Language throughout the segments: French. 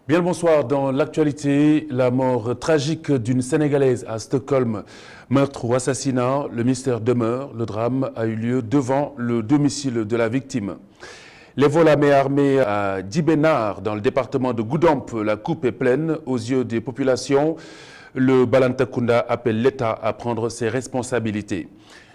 Bien le bonsoir. Dans l'actualité, la mort tragique d'une Sénégalaise à Stockholm, meurtre ou assassinat, le mystère demeure. Le drame a eu lieu devant le domicile de la victime. Les vols à main armée à Djibenar, dans le département de Goudomp, la coupe est pleine aux yeux des populations. Le Balantakunda appelle l'État à prendre ses responsabilités.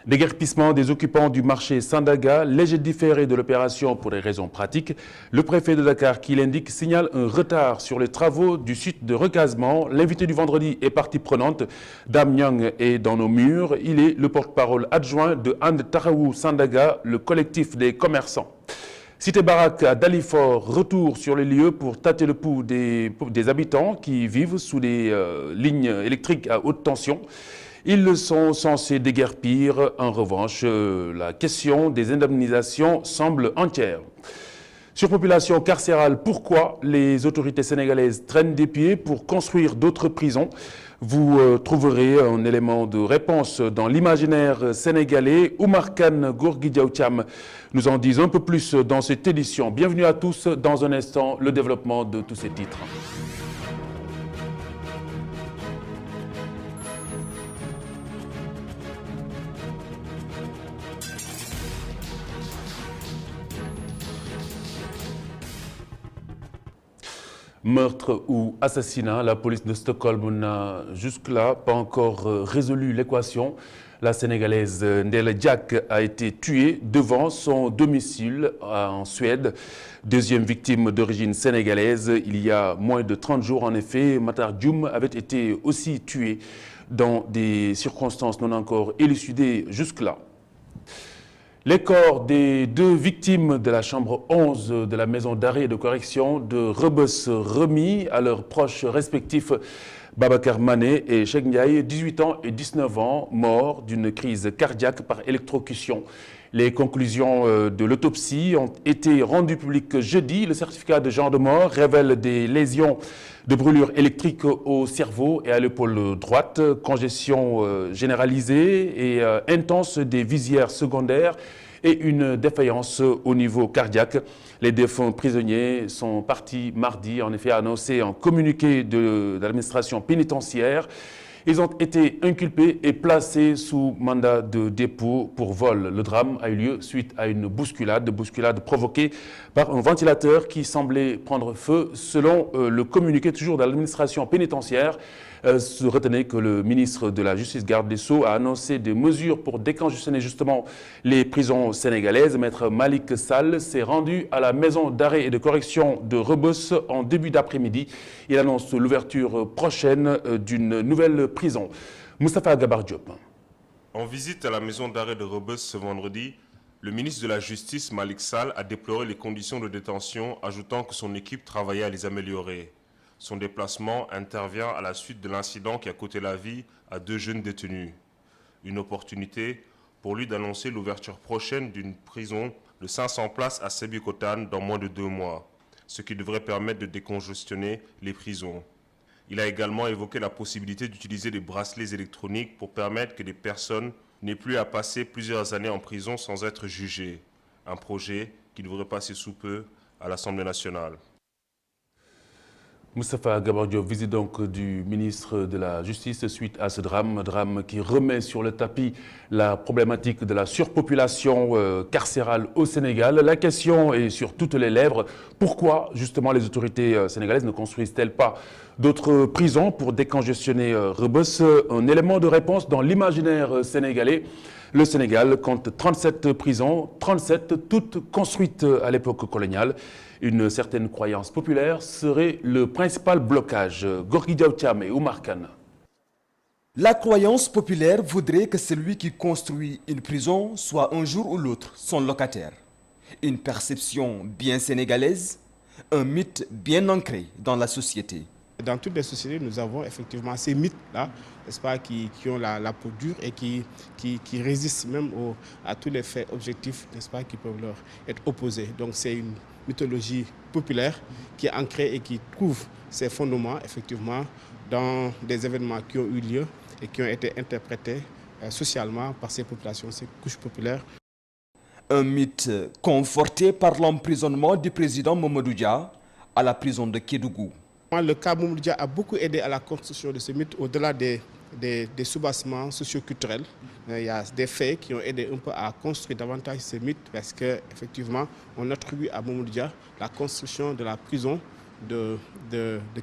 Déguerpissement des occupants du marché Sandaga, léger différé de l'opération pour des raisons pratiques. Le préfet de Dakar, qui l'indique, signale un retard sur les travaux du site de recasement. L'invité du vendredi est partie prenante. Dame Nyang est dans nos murs. Il est le porte-parole adjoint de And Tahaou Sandaga, le collectif des commerçants. Cité Barak à Dalifort, retour sur les lieux pour tâter le pouls des habitants qui vivent sous des lignes électriques à haute tension. Ils sont censés déguerpir. En revanche, la question des indemnisations semble entière. Surpopulation carcérale, pourquoi les autorités sénégalaises traînent des pieds pour construire d'autres prisons? Vous trouverez un élément de réponse dans l'imaginaire sénégalais. Oumar Kane, Gorgui Diaw Thiam nous en disent un peu plus dans cette édition. Bienvenue à tous. Dans un instant, le développement de tous ces titres. Meurtre ou assassinat, la police de Stockholm n'a jusque-là pas encore résolu l'équation. La Sénégalaise Ndella Diack a été tuée devant son domicile en Suède. Deuxième victime d'origine sénégalaise, il y a moins de 30 jours en effet, Matar Dioum avait été aussi tué dans des circonstances non encore élucidées jusque-là. Les corps des deux victimes de la chambre 11 de la maison d'arrêt et de correction de Rebeuss remis à leurs proches respectifs Babacar Mané et Cheikh Ndiaye, 18 ans et 19 ans, morts d'une crise cardiaque par électrocution. Les conclusions de l'autopsie ont été rendues publiques jeudi. Le certificat de genre de mort révèle des lésions de brûlure électrique au cerveau et à l'épaule droite, congestion généralisée et intense des visières secondaires et une défaillance au niveau cardiaque. Les défunts prisonniers sont partis mardi, en effet annoncé en communiqué de l'administration pénitentiaire. Ils ont été inculpés et placés sous mandat de dépôt pour vol. Le drame a eu lieu suite à une bousculade provoquée par un ventilateur qui semblait prendre feu. Selon le communiqué toujours de l'administration pénitentiaire, retenez que le ministre de la Justice, garde des Sceaux, a annoncé des mesures pour décongestionner justement les prisons sénégalaises. Maître Malick Sall s'est rendu à la maison d'arrêt et de correction de Rebeuss en début d'après-midi. Il annonce l'ouverture prochaine d'une nouvelle prison. Moustapha Gabar Diop. En visite à la maison d'arrêt de Rebeuss ce vendredi, le ministre de la Justice, Malick Sall, a déploré les conditions de détention, ajoutant que son équipe travaillait à les améliorer. Son déplacement intervient à la suite de l'incident qui a coûté la vie à deux jeunes détenus. Une opportunité pour lui d'annoncer l'ouverture prochaine d'une prison de 500 places à Sébikotane dans moins de 2 mois, ce qui devrait permettre de décongestionner les prisons. Il a également évoqué la possibilité d'utiliser des bracelets électroniques pour permettre que des personnes n'aient plus à passer plusieurs années en prison sans être jugées. Un projet qui devrait passer sous peu à l'Assemblée nationale. Moustapha Gabar Diop, visite donc du ministre de la Justice suite à ce drame qui remet sur le tapis la problématique de la surpopulation carcérale au Sénégal. La question est sur toutes les lèvres. Pourquoi justement les autorités sénégalaises ne construisent-elles pas d'autres prisons pour décongestionner Rebeuss? Un élément de réponse dans l'imaginaire sénégalais. Le Sénégal compte 37 prisons, 37 toutes construites à l'époque coloniale. Une certaine croyance populaire serait le principal blocage. Gorgui Diaw Thiam et Oumar Kane. La croyance populaire voudrait que celui qui construit une prison soit un jour ou l'autre son locataire. Une perception bien sénégalaise, un mythe bien ancré dans la société. Dans toutes les sociétés, nous avons effectivement ces mythes-là, n'est-ce pas, qui ont la peau dure et qui résistent même à tous les faits objectifs, n'est-ce pas, qui peuvent leur être opposés. Donc c'est une mythologie populaire qui est ancrée et qui trouve ses fondements effectivement dans des événements qui ont eu lieu et qui ont été interprétés socialement par ces populations, ces couches populaires. Un mythe conforté par l'emprisonnement du président Mamadou Dia à la prison de Kédougou. Le cas Mamoudou a beaucoup aidé à la construction de ce mythe au-delà des soubassements socio-culturels. Il y a des faits qui ont aidé un peu à construire davantage ce mythe parce qu'effectivement, on attribue à Mamoudou la construction de la prison de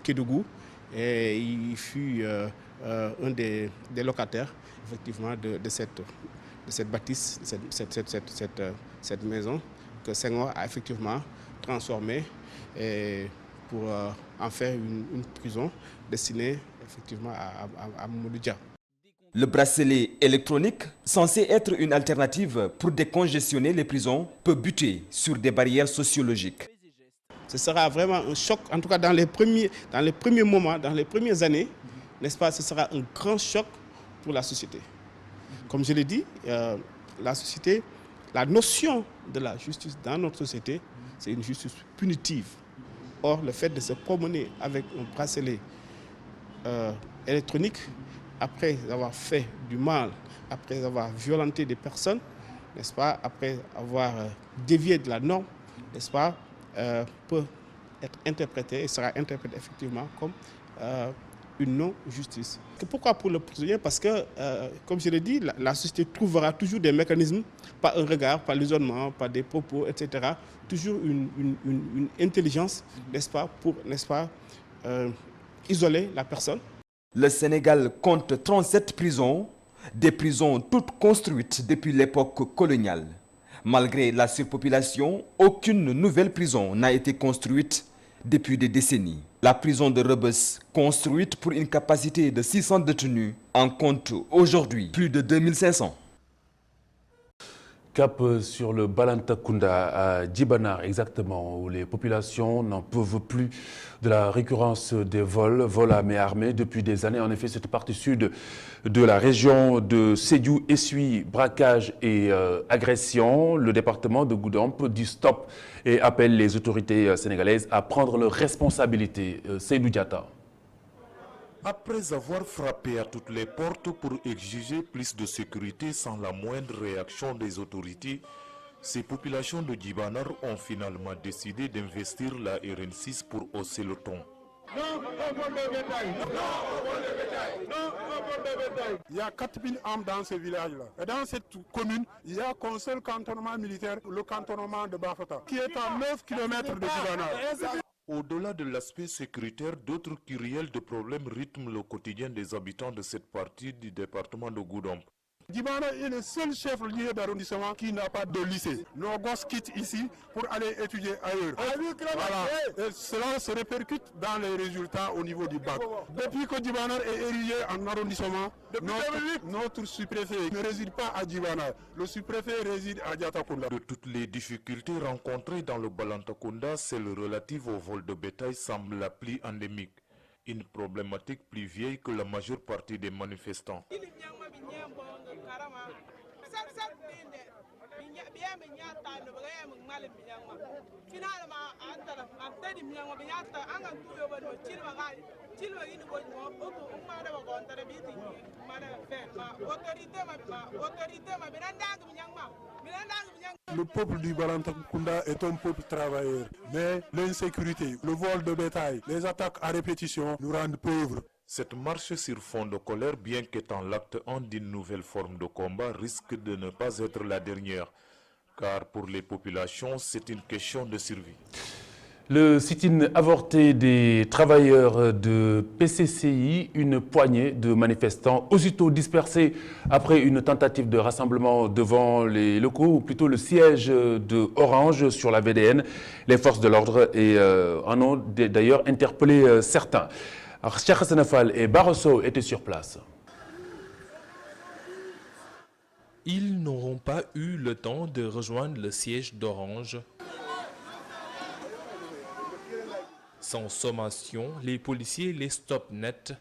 Kédougou et il fut un des locataires effectivement de cette bâtisse, cette maison que Senghor a effectivement transformée pour en faire une prison destinée effectivement à Mamoudou Dia. Le bracelet électronique, censé être une alternative pour décongestionner les prisons, peut buter sur des barrières sociologiques. Ce sera vraiment un choc, en tout cas dans les premiers moments, dans les premières années, n'est-ce pas, ce sera un grand choc pour la société. Comme je l'ai dit, la société, la notion de la justice dans notre société, c'est une justice punitive. Or, le fait de se promener avec un bracelet électronique, après avoir fait du mal, après avoir violenté des personnes, n'est-ce pas, après avoir dévié de la norme, n'est-ce pas, peut être interprété et sera interprété effectivement comme une non-justice. Pourquoi pour le prisonnier? Parce que, comme je l'ai dit, la société trouvera toujours des mécanismes, par un regard, par l'isolement, par des propos, etc. Toujours une intelligence, n'est-ce pas, pour, n'est-ce pas, isoler la personne. Le Sénégal compte 37 prisons, des prisons toutes construites depuis l'époque coloniale. Malgré la surpopulation, aucune nouvelle prison n'a été construite depuis des décennies. La prison de Rebeuss, construite pour une capacité de 600 détenus, en compte aujourd'hui plus de 2500. Cap sur le Balantakunda à Djibanar exactement, où les populations n'en peuvent plus de la récurrence des vols à main armée depuis des années. En effet, cette partie sud de la région de Sédhiou essuie braquage et agression. Le département de Goudomp dit stop et appelle les autorités sénégalaises à prendre leurs responsabilités. Seydou Diatta. Après avoir frappé à toutes les portes pour exiger plus de sécurité sans la moindre réaction des autorités, ces populations de Djibanar ont finalement décidé d'investir la RN6 pour hausser le ton. Il y a 4000 âmes dans ce village-là. Et dans cette commune, il y a qu'un seul cantonnement militaire, le cantonnement de Bafata, qui est à 9 km de Djibanar. Au-delà de l'aspect sécuritaire, d'autres kyrielles de problèmes rythment le quotidien des habitants de cette partie du département de Goudomp. Djibanar est le seul chef-lieu d'arrondissement qui n'a pas de lycée. Nos gosses quittent ici pour aller étudier ailleurs. Voilà. Et cela se répercute dans les résultats au niveau du bac. Depuis que Djibanar est érigé en arrondissement, notre sous-préfet ne réside pas à Djibanar. Le sous-préfet réside à Diatakunda. De toutes les difficultés rencontrées dans le Balantakunda, celle relative au vol de bétail semble la plus endémique. Une problématique plus vieille que la majeure partie des manifestants. Le peuple du Balantakunda est un peuple travailleur, mais l'insécurité, le vol de bétail, les attaques à répétition nous rendent pauvres. Cette marche sur fond de colère, bien qu'étant l'acte 1 d'une nouvelle forme de combat, risque de ne pas être la dernière. Car pour les populations, c'est une question de survie. Le sit-in avorté des travailleurs de PCCI, une poignée de manifestants aussitôt dispersés après une tentative de rassemblement devant les locaux, ou plutôt le siège de Orange sur la VDN. Les forces de l'ordre en ont d'ailleurs interpellé certains. Alors, Cheikh Hassan Fall et Barroso étaient sur place. Ils n'auront pas eu le temps de rejoindre le siège d'Orange. Sans sommation, les policiers les stoppent net.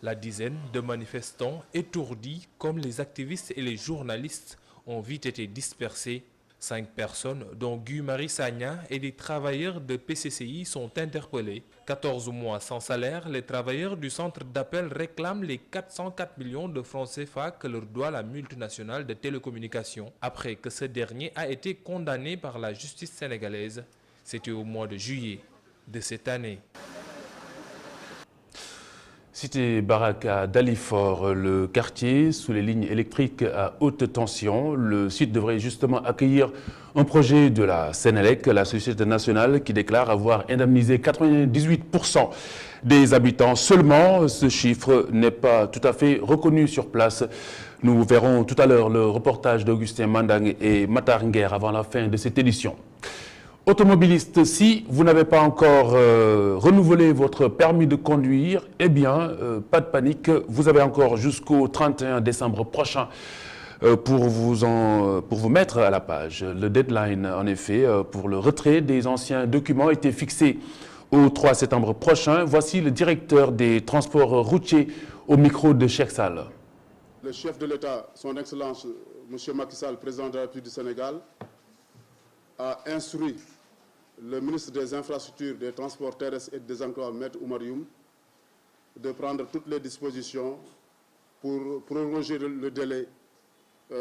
La dizaine de manifestants étourdis, comme les activistes et les journalistes, ont vite été dispersés. 5 personnes, dont Guy-Marie Sagna et des travailleurs de PCCI, sont interpellés. 14 mois sans salaire, les travailleurs du centre d'appel réclament les 404 millions de francs CFA que leur doit la multinationale de télécommunications, après que ce dernier a été condamné par la justice sénégalaise. C'était au mois de juillet de cette année. Cité Barak à Dalifort, le quartier sous les lignes électriques à haute tension. Le site devrait justement accueillir un projet de la Sénélec, la société nationale, qui déclare avoir indemnisé 98% des habitants. Seulement, ce chiffre n'est pas tout à fait reconnu sur place. Nous verrons tout à l'heure le reportage d'Augustin Mandang et Matar Nguer avant la fin de cette édition. Automobiliste, si vous n'avez pas encore renouvelé votre permis de conduire, eh bien, pas de panique, vous avez encore jusqu'au 31 décembre prochain pour vous mettre à la page. Le deadline, en effet, pour le retrait des anciens documents était fixé au 3 septembre prochain. Voici le directeur des transports routiers au micro de Cheikh Sall. Le chef de l'État, son Excellence, M. Macky Sall, président de la République du Sénégal, a instruit le ministre des Infrastructures, des Transports terrestres et des Emplois, M. Oumar Youm, de prendre toutes les dispositions pour prolonger le délai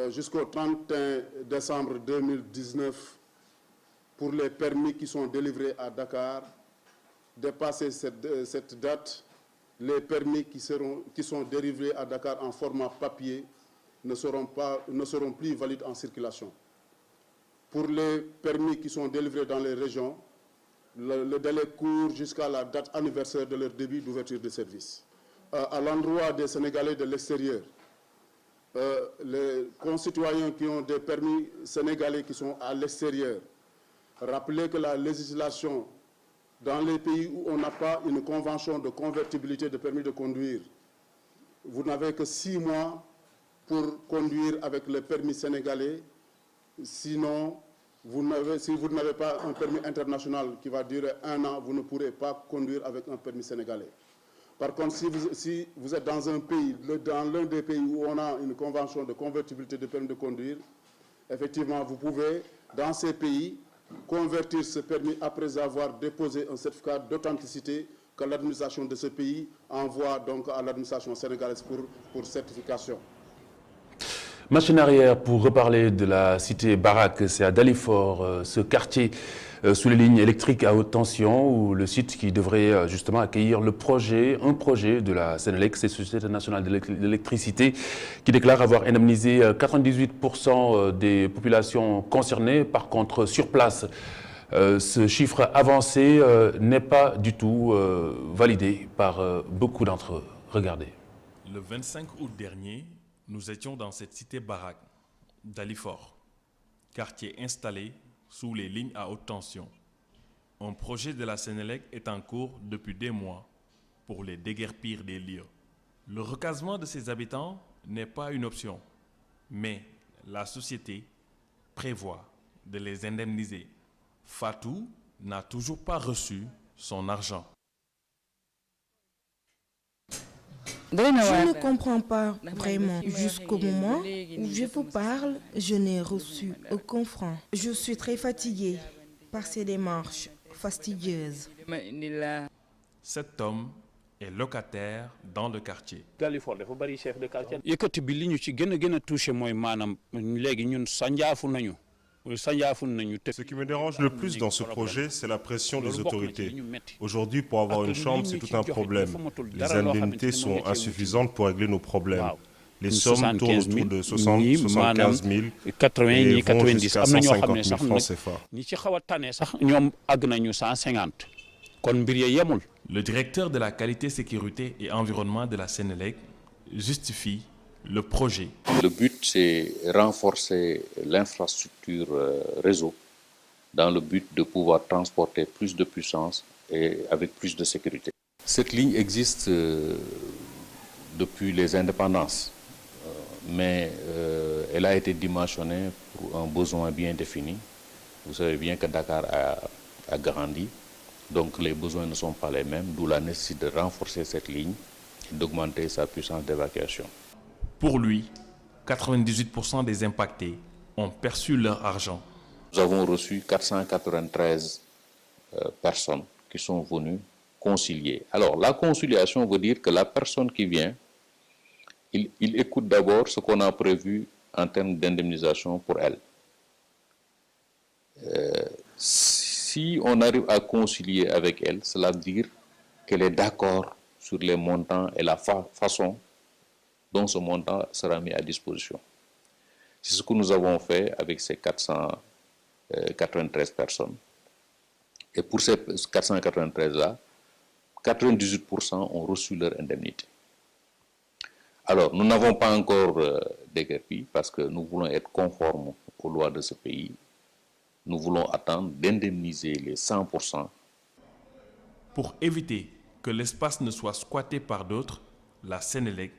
jusqu'au 31 décembre 2019 pour les permis qui sont délivrés à Dakar. Dépasser cette date, les permis qui sont délivrés à Dakar en format papier ne seront plus valides en circulation. Pour les permis qui sont délivrés dans les régions, le délai court jusqu'à la date anniversaire de leur début d'ouverture de service. À l'endroit des Sénégalais de l'extérieur, les concitoyens qui ont des permis sénégalais qui sont à l'extérieur, rappelez que la législation dans les pays où on n'a pas une convention de convertibilité de permis de conduire, vous n'avez que 6 mois pour conduire avec le permis sénégalais. Sinon, si vous n'avez pas un permis international qui va durer 1 an, vous ne pourrez pas conduire avec un permis sénégalais. Par contre, si vous êtes dans un pays, dans l'un des pays où on a une convention de convertibilité de permis de conduire, effectivement, vous pouvez, dans ces pays, convertir ce permis après avoir déposé un certificat d'authenticité que l'administration de ce pays envoie donc à l'administration sénégalaise pour certification. Machine arrière pour reparler de la cité Barak, c'est à Dalifort, ce quartier sous les lignes électriques à haute tension, où le site qui devrait justement accueillir un projet de la Sénélec, c'est la Société nationale d'électricité, qui déclare avoir indemnisé 98% des populations concernées. Par contre, sur place, ce chiffre avancé n'est pas du tout validé par beaucoup d'entre eux. Regardez. Le 25 août dernier, nous étions dans cette cité Barak, Dalifort, quartier installé sous les lignes à haute tension. Un projet de la Sénélec est en cours depuis des mois pour les déguerpir des lieux. Le recasement de ses habitants n'est pas une option, mais la société prévoit de les indemniser. Fatou n'a toujours pas reçu son argent. Je ne comprends pas vraiment. Jusqu'au moment où je vous parle, je n'ai reçu aucun franc. Je suis très fatiguée par ces démarches fastidieuses. Cet homme est locataire dans le quartier. Ce qui me dérange le plus dans ce projet, c'est la pression des autorités. Aujourd'hui, pour avoir une chambre, c'est tout un problème. Les indemnités sont insuffisantes pour régler nos problèmes. Les sommes tournent autour de 60 000, 75 000 et vont jusqu'à 150 000 francs CFA. Le directeur de la qualité, sécurité et environnement de la Sénélec justifie le projet. Le but, c'est renforcer l'infrastructure réseau dans le but de pouvoir transporter plus de puissance et avec plus de sécurité. Cette ligne existe depuis les indépendances, mais elle a été dimensionnée pour un besoin bien défini. Vous savez bien que Dakar a grandi, donc les besoins ne sont pas les mêmes, d'où la nécessité de renforcer cette ligne et d'augmenter sa puissance d'évacuation. Pour lui, 98% des impactés ont perçu leur argent. Nous avons reçu 493 personnes qui sont venues concilier. Alors, la conciliation veut dire que la personne qui vient, il écoute d'abord ce qu'on a prévu en termes d'indemnisation pour elle. Si on arrive à concilier avec elle, cela veut dire qu'elle est d'accord sur les montants et la façon dont ce montant sera mis à disposition. C'est ce que nous avons fait avec ces 493 personnes. Et pour ces 493-là, 98% ont reçu leur indemnité. Alors, nous n'avons pas encore déguerpi parce que nous voulons être conformes aux lois de ce pays. Nous voulons attendre d'indemniser les 100%. Pour éviter que l'espace ne soit squatté par d'autres, la Sénélec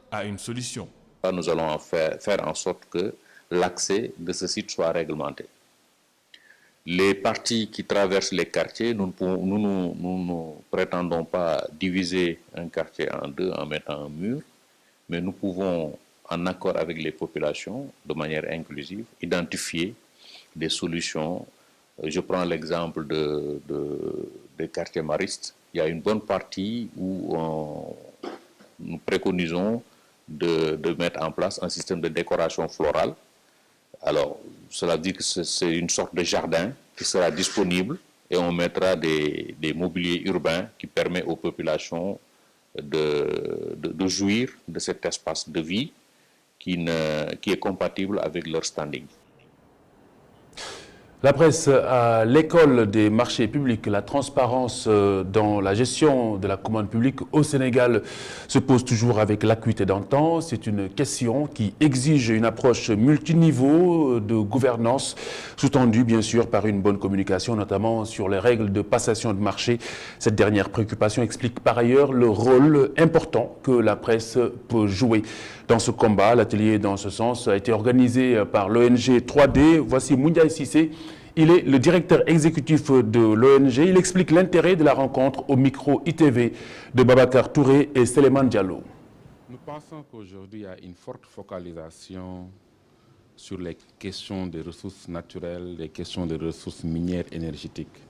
a une solution. Nous allons faire en sorte que l'accès de ce site soit réglementé. Les parties qui traversent les quartiers, nous ne prétendons pas diviser un quartier en deux en mettant un mur, mais nous pouvons, en accord avec les populations, de manière inclusive, identifier des solutions. Je prends l'exemple des quartiers maristes. Il y a une bonne partie où nous préconisons de mettre en place un système de décoration florale. Alors, cela dit que c'est une sorte de jardin qui sera disponible et on mettra des mobiliers urbains qui permettent aux populations de jouir de cet espace de vie qui est compatible avec leur standing. La presse à l'école des marchés publics, la transparence dans la gestion de la commande publique au Sénégal se pose toujours avec l'acuité d'antan. C'est une question qui exige une approche multiniveau de gouvernance, sous-tendue bien sûr par une bonne communication, notamment sur les règles de passation de marché. Cette dernière préoccupation explique par ailleurs le rôle important que la presse peut jouer dans ce combat. L'atelier dans ce sens a été organisé par l'ONG 3D. Voici Moundiaï Sissé. Il est le directeur exécutif de l'ONG. Il explique l'intérêt de la rencontre au micro ITV de Babacar Touré et Séléman Diallo. Nous pensons qu'aujourd'hui, il y a une forte focalisation sur les questions des ressources naturelles, les questions des ressources minières énergétiques.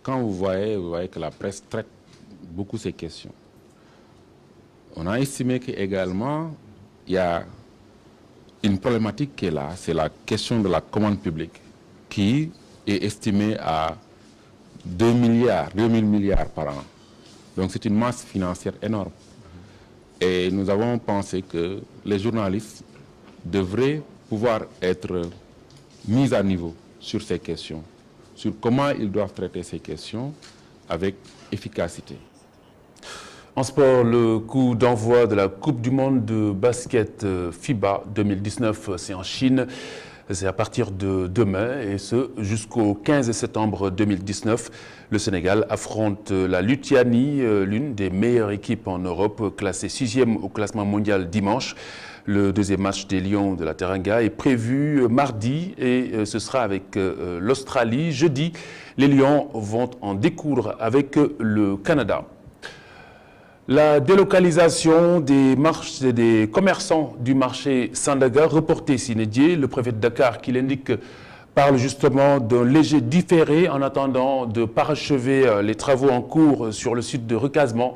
Quand vous voyez que la presse traite beaucoup ces questions. On a estimé qu'également, il y a une problématique qui est là, c'est la question de la commande publique, qui est estimée à 2 000 milliards par an. Donc c'est une masse financière énorme. Et nous avons pensé que les journalistes devraient pouvoir être mis à niveau sur ces questions, sur comment ils doivent traiter ces questions avec efficacité. En sport, le coup d'envoi de la Coupe du monde de basket FIBA 2019, c'est en Chine. C'est à partir de demain et ce jusqu'au 15 septembre 2019. Le Sénégal affronte la Lituanie, l'une des meilleures équipes en Europe, classée 6e au classement mondial dimanche. Le deuxième match des Lions de la Teranga est prévu mardi et ce sera avec l'Australie. Jeudi, les Lions vont en découdre avec le Canada. La délocalisation des commerçants du marché Sandaga reportée sine die, le préfet de Dakar qui l'indique parle justement d'un léger différé en attendant de parachever les travaux en cours sur le site de recasement.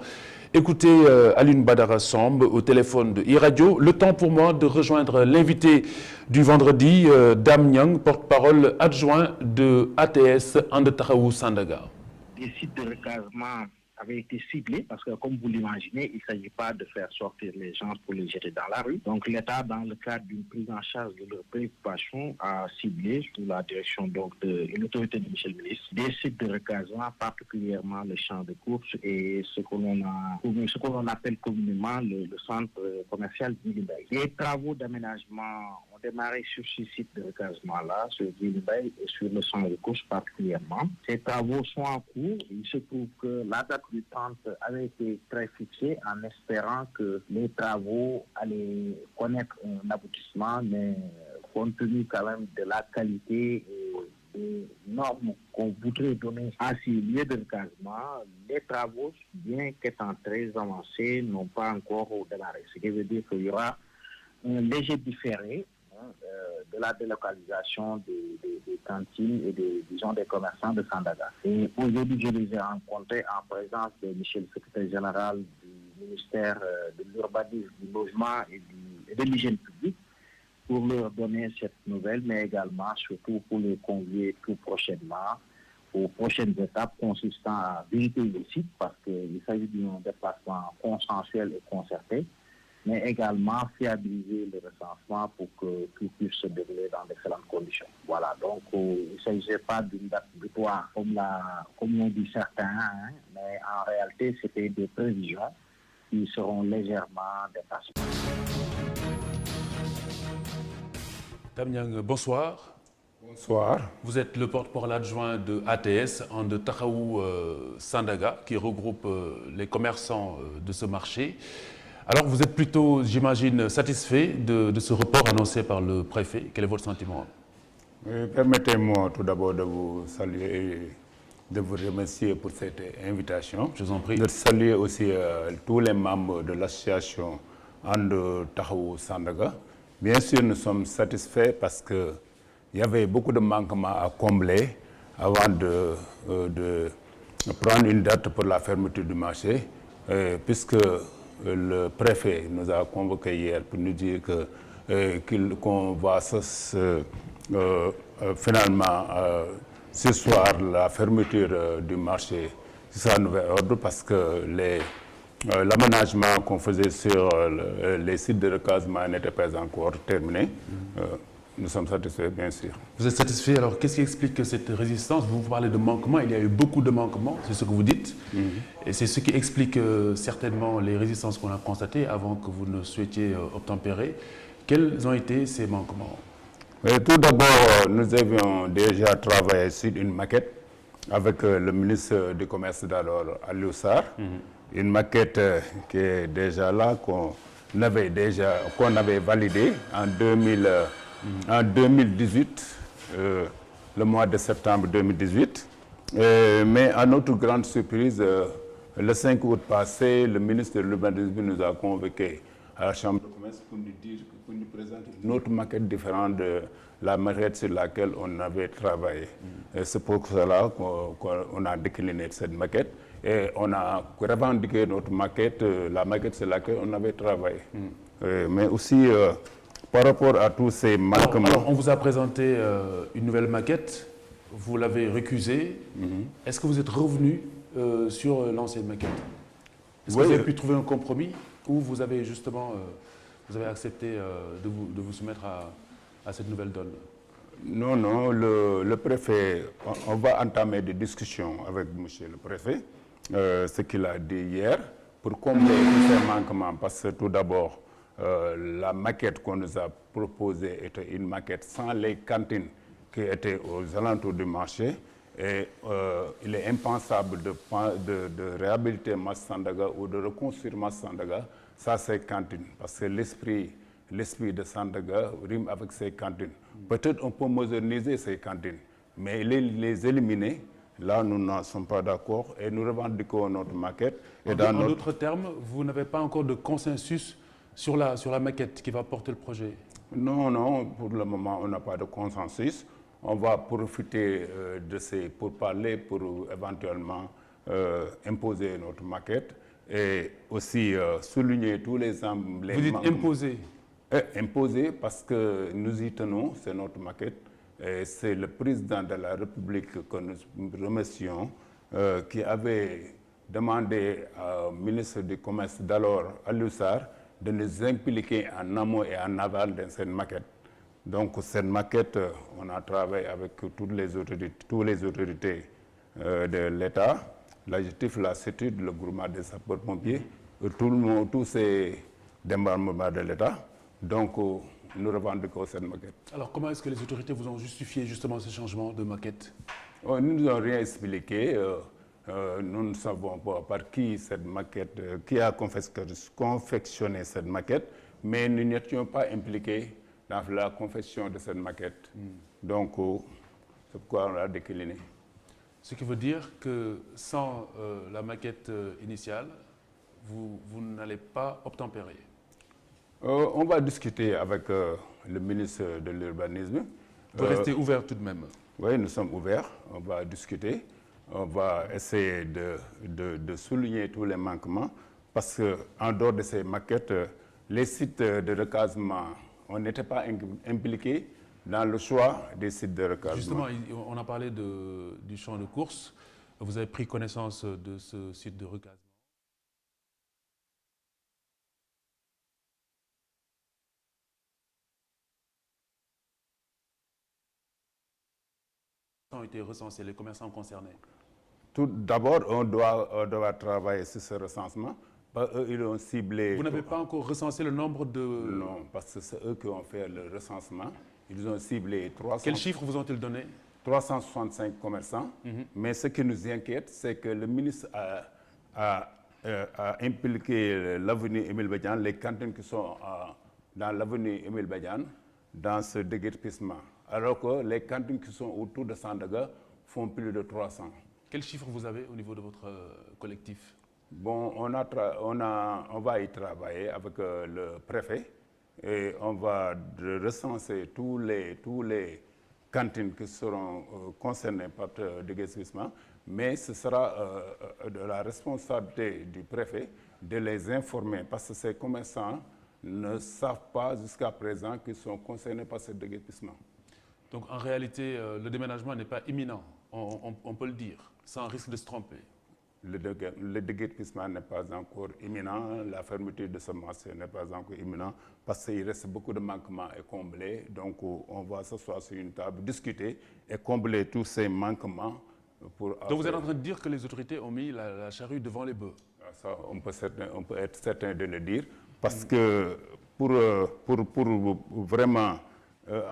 Écoutez Aline Badara Samb au téléphone de iRadio. Le temps pour moi de rejoindre l'invité du vendredi, Dame Nyang, porte-parole adjoint de ATS Andetahaou Sandaga. Des sites de recasement avaient été ciblés parce que, comme vous l'imaginez, il ne s'agit pas de faire sortir les gens pour les jeter dans la rue. Donc l'État, dans le cadre d'une prise en charge de leurs préoccupations, a ciblé, sous la direction de l'autorité de Michel Ministre, des sites de recasement, particulièrement le champ de course et ce que l'on appelle communément le centre commercial Guilibay. Les travaux d'aménagement ont démarré sur ce site de recasement-là, sur Guilibay et sur le champ de course particulièrement. Ces travaux sont en cours. Il se trouve que la date du 30 avait été très fixée en espérant que les travaux allaient connaître un aboutissement, mais compte tenu quand même de la qualité et des normes qu'on voudrait donner à ces lieux de recasement, les travaux, bien qu'étant très avancés, n'ont pas encore démarré. Ce qui veut dire qu'il y aura un léger différé de la délocalisation des cantines et des commerçants de Sandaga. Et aujourd'hui, je les ai rencontrés en présence de Michel, le secrétaire général du ministère de l'Urbanisme, du Logement et de l'Hygiène publique, pour leur donner cette nouvelle, mais également, surtout, pour les convier tout prochainement aux prochaines étapes consistant à visiter le site, parce qu'il s'agit d'un déplacement consensuel et concerté, mais également fiabiliser le recensement pour que tout puisse se dérouler dans d'excellentes conditions. Voilà, donc il ne s'agissait pas d'une date butoir comme l'ont dit certains, hein, mais en réalité, c'était des prévisions qui seront légèrement dépassées. Dame Niang, bonsoir. Bonsoir. Vous êtes le porte-parole adjoint de ATS, de Taxawu Sandaga, qui regroupe les commerçants de ce marché. Alors vous êtes plutôt, j'imagine, satisfait de ce report annoncé par le préfet. Quel est votre sentiment? Permettez-moi tout d'abord de vous saluer et de vous remercier pour cette invitation. Je vous en prie. De saluer aussi tous les membres de l'association de Taxawu Sandaga. Bien sûr, nous sommes satisfaits parce qu'il y avait beaucoup de manquements à combler avant de prendre une date pour la fermeture du marché, puisque le préfet nous a convoqués hier pour nous dire qu'on va finalement ce soir la fermeture du marché sur un nouvel ordre parce que l'aménagement qu'on faisait sur les sites de recasement n'était pas encore terminé. Nous sommes satisfaits, bien sûr. Vous êtes satisfait, alors qu'est-ce qui explique cette résistance? Vous parlez de manquements, il y a eu beaucoup de manquements, c'est ce que vous dites. Et c'est ce qui explique certainement les résistances qu'on a constatées avant que vous ne souhaitiez obtempérer. Quels ont été ces manquements? Tout d'abord, nous avions déjà travaillé sur une maquette avec le ministre du Commerce d'alors, Aliou Sarr. Une maquette qui est déjà là, qu'on avait validée en 2018, le mois de septembre 2018. Mais à notre grande surprise, le 5 août passé, le ministre de l'Urbanisme nous a convoqués à la Chambre de commerce pour nous présenter une autre maquette différente de la maquette sur laquelle on avait travaillé. C'est pour cela qu'on a décliné cette maquette. Et on a revendiqué notre maquette, la maquette sur laquelle on avait travaillé. Mais aussi, par rapport à tous ces manquements... Alors, on vous a présenté une nouvelle maquette, vous l'avez récusée. Est-ce que vous êtes revenu sur l'ancienne maquette? Est-ce que vous avez pu trouver un compromis ou vous avez justement accepté de vous soumettre à cette nouvelle donne? Non, non, le préfet, on va entamer des discussions avec monsieur le préfet, ce qu'il a dit hier, pour combler tous ces manquements, parce que tout d'abord, la maquette qu'on nous a proposée était une maquette sans les cantines qui étaient aux alentours du marché. Et il est impensable de réhabiliter Mas Sandaga ou de reconstruire Mas Sandaga, ça c'est cantine, parce que l'esprit de Sandaga rime avec ces cantines. Peut-être on peut moderniser ces cantines, mais les éliminer, là nous n'en sommes pas d'accord et nous revendiquons notre maquette. En d'autres termes, vous n'avez pas encore de consensus sur la maquette qui va porter le projet? Non, non, pour le moment on n'a pas de consensus. On va profiter de ces pourparlers pour éventuellement imposer notre maquette et aussi souligner tous les Vous dites imposer? Imposer parce que nous y tenons, c'est notre maquette. Et c'est le président de la République que nous remercions qui avait demandé au ministre du Commerce d'alors, Aliou Sarr, de nous impliquer en amont et en aval dans cette maquette. Donc cette maquette, on a travaillé avec toutes les autorités de l'État, l'adjectif, la CETUD, le groupement des sapeurs-pompiers, tous ces démembrements de l'État. Donc nous revendiquons cette maquette. Alors comment est-ce que les autorités vous ont justifié justement ce changement de maquette? Nous ne nous avons rien expliqué. Nous ne savons pas par qui cette maquette, qui a confectionné cette maquette, mais nous n'étions pas impliqués dans la confection de cette maquette. Donc, c'est pourquoi on l'a décliné. Ce qui veut dire que sans la maquette initiale, vous n'allez pas obtempérer? On va discuter avec le ministre de l'Urbanisme. Vous restez ouvert tout de même? Oui, nous sommes ouverts. On va discuter. On va essayer de souligner tous les manquements parce qu'en dehors de ces maquettes, les sites de recasement, on n'était pas impliqués dans le choix des sites de recasement. Justement, on a parlé du champ de course. Vous avez pris connaissance de ce site de recasement? Ont été recensés, les commerçants concernés? Tout d'abord, on doit travailler sur ce recensement. Eux, ils ont ciblé... Vous n'avez pas encore recensé le nombre de... Non, parce que c'est eux qui ont fait le recensement. Ils ont ciblé 300... Quels chiffres vous ont-ils donné? 365 commerçants. Mais ce qui nous inquiète, c'est que le ministre a impliqué l'avenue Émile Badiane, les cantines qui sont dans l'avenue Émile Badiane, dans ce déguerpissement. Alors que les cantines qui sont autour de Sandaga font plus de 300. Quel chiffre vous avez au niveau de votre collectif? Bon, on va y travailler avec le préfet et on va recenser tous les cantines qui seront concernées par le déguerpissement, mais ce sera de la responsabilité du préfet de les informer parce que ces commerçants ne savent pas jusqu'à présent qu'ils sont concernés par ce déguerpissement. Donc en réalité, le déménagement n'est pas imminent, on peut le dire, sans risque de se tromper. Le déguerpissement n'est pas encore imminent, la fermeture de ce marché n'est pas encore imminente parce qu'il reste beaucoup de manquements à combler. Donc on va s'asseoir sur une table, discuter et combler tous ces manquements. Donc vous êtes en train de dire que les autorités ont mis la charrue devant les bœufs? Ça, on peut être certain de le dire parce que pour vraiment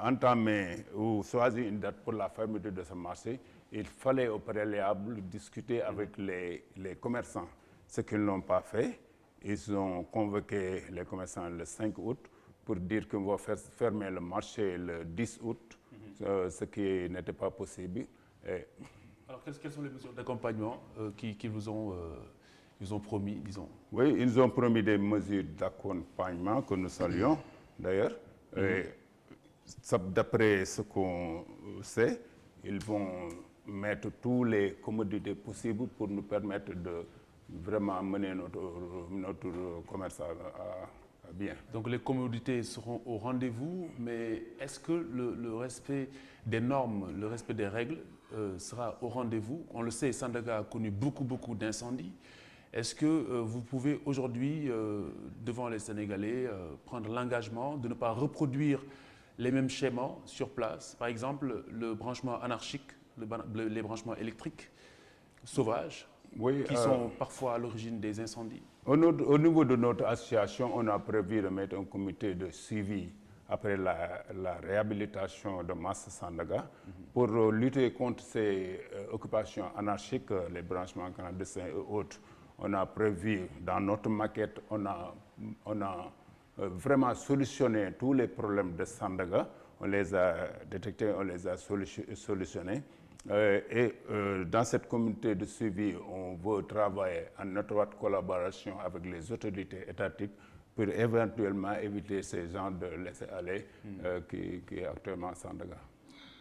entamer ou choisir une date pour la fermeture de ce marché, il fallait au préalable discuter avec les commerçants. Ce qu'ils n'ont pas fait, ils ont convoqué les commerçants le 5 août pour dire qu'on va fermer le marché le 10 août, ce qui n'était pas possible. Alors quelles sont les mesures d'accompagnement qu'ils vous ont promis, disons? Oui, ils ont promis des mesures d'accompagnement que nous saluons d'ailleurs. D'après ce qu'on sait, ils vont mettre tous les commodités possibles pour nous permettre de vraiment mener notre commerce à bien. Donc les commodités seront au rendez-vous, mais est-ce que le respect des normes, le respect des règles sera au rendez-vous? On le sait, Sandaga a connu beaucoup d'incendies. Est-ce que vous pouvez aujourd'hui, devant les Sénégalais, prendre l'engagement de ne pas reproduire les mêmes schémas sur place? Par exemple, le branchement anarchique, les branchements électriques sauvages, oui, qui sont parfois à l'origine des incendies. Au niveau de notre association, on a prévu de mettre un comité de suivi après la réhabilitation de Massa Sandaga pour lutter contre ces occupations anarchiques, les branchements clandestins et autres. On a prévu dans notre maquette, on a vraiment solutionné tous les problèmes de Sandaga. On les a détectés, on les a solutionnés. Dans cette communauté de suivi, on veut travailler en étroite collaboration avec les autorités étatiques pour éventuellement éviter ces genres de laisser-aller qui est actuellement à Sandaga.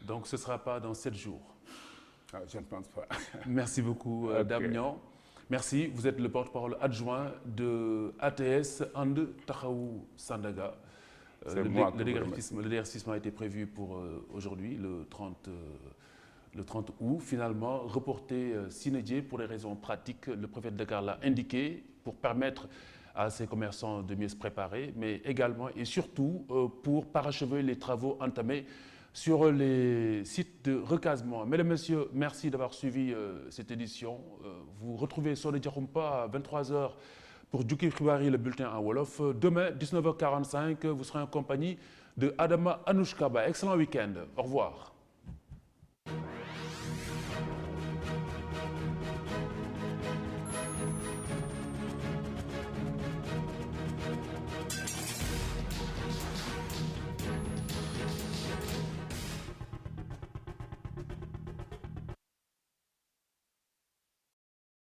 Donc ce ne sera pas dans 7 jours? Je ne pense pas. Merci beaucoup, Damnian. Merci. Vous êtes le porte-parole adjoint de ATS And Taxawu Sandaga. Le déguerpissement a été prévu pour aujourd'hui, le 30 août. Finalement, reporté sine die pour des raisons pratiques. Le préfet de Dakar l'a indiqué pour permettre à ces commerçants de mieux se préparer, mais également et surtout pour parachever les travaux entamés sur les sites de recasement. Mesdames, Messieurs, merci d'avoir suivi cette édition. Vous retrouvez Soda Diakhoumpa à 23h pour Jukki Xibaar yi, le bulletin en Wolof. Demain, 19h45, vous serez en compagnie de Adama Anouchkaba. Excellent week-end. Au revoir.